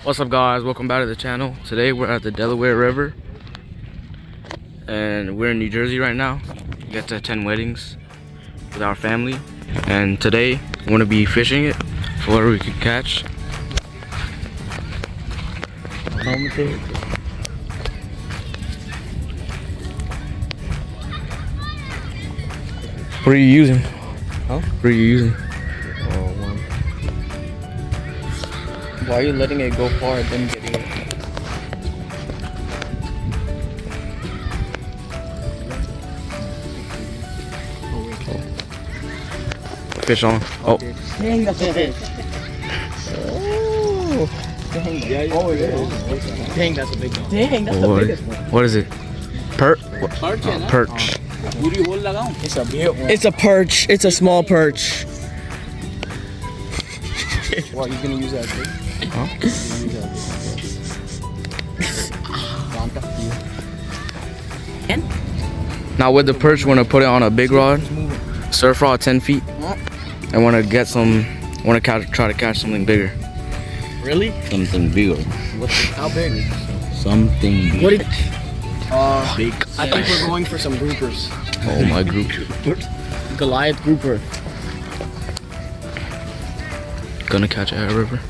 What's up, guys? Welcome back to the channel. Today we're at the Delaware River and we're in New Jersey right now. We get to attend weddings with our family, and today we're going to be fishing it for whatever we can catch. What are you using? Huh? What are you using? Why are you letting it go far and then getting it? Fish on. Oh. Dang, that's a fish. Oh. Dang. Yeah, oh, yeah. Dang, that's a big one. Dang, that's the biggest one. What is it? Perch? Perch. It's a big one. It's a perch. It's a small perch. What, you gonna use that big? Huh? Now with the perch, we're gonna put it on a big rod, surf rod 10 feet, and wanna get some. Wanna try to catch something bigger. Really? Something bigger. How big? Something big. What? Big. I think we're going for some groupers. Oh my group. Goliath grouper. Gonna catch it at a river.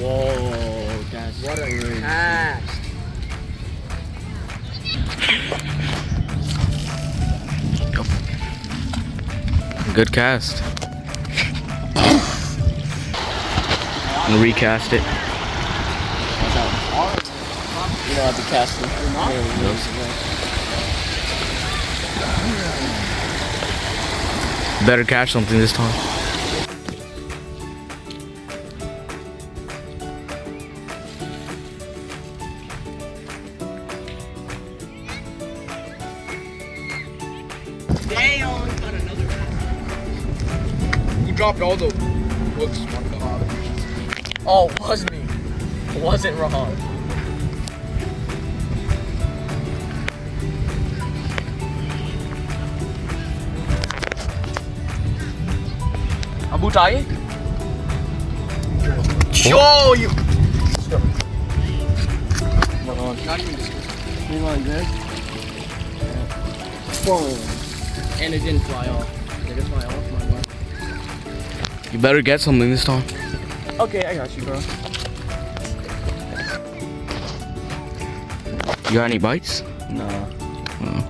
Whoa, that's what a cast. Good cast. And recast it. You don't have to cast it. Better catch something this time. Damn, got another one. You dropped all the hooks. Oh, it was me. It wasn't Rahan. Abu Taye? Oh, you. Not even disgusting. Like this. And it didn't fly off. Did it fly off? My God. You better get something this time. Okay, I got you, bro. You got any bites? No. No.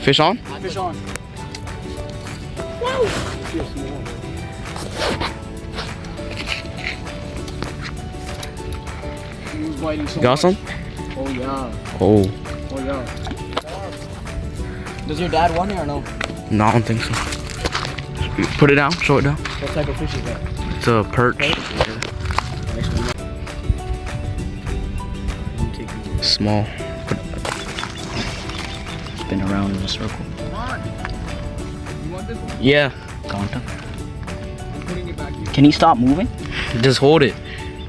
Fish on? Fish on. Wow. Got some? Oh yeah. Oh. Oh yeah. Does your dad want it or no? No, I don't think so. Put it down. Show it down. What type of fish is that? It's a perch. Small. Spin around in a circle. Come on. You want this one? Yeah. Counter. I'm putting it back here. Can he stop moving? Just hold it.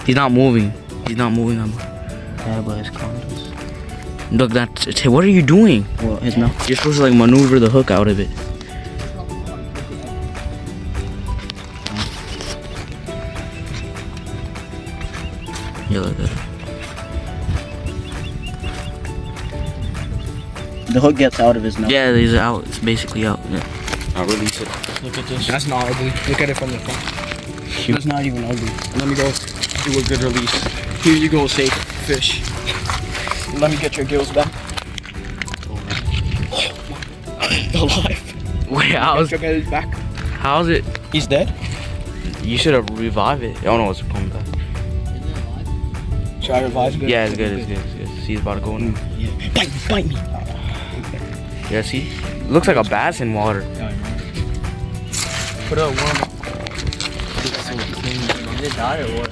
He's not moving. He's not moving. Yeah, but his counters. Look, that's. What are you doing? Well, his mouth. You're supposed to like maneuver the hook out of it. Yeah, like that. The hook gets out of his mouth. Yeah, he's out. It's basically out. Yeah. I'll release it. Look at this. That's not ugly. Look at it from the front. That's not even ugly. Let me go do a good release. Here you go, safe fish. Let me get your gills back. Alive. Wait, how's Get your gills back. how's it? He's dead? You should have revived it. I don't know what's coming back. Should I revive it? Yeah, it's good. It's good. It's good. See, it's about to go in. Yeah. Bite me. Yeah, see? Looks like a bass in water. Put it warm up. Is it that or what?